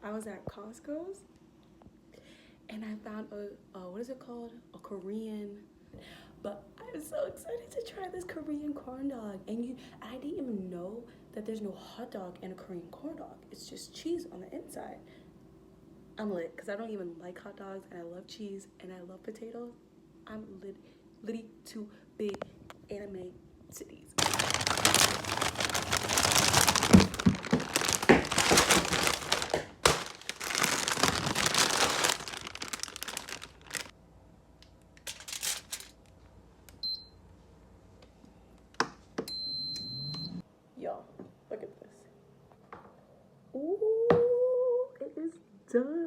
I was at Costco's and I found what is it called? A Korean. But I'm so excited to try this Korean corn dog. And I didn't even know that there's no hot dog in a Korean corn dog. It's just cheese on the inside. I'm lit because I don't even like hot dogs and I love cheese and I love potatoes. I'm litty to big anime cities. Y'all, look at this. Ooh, it is done.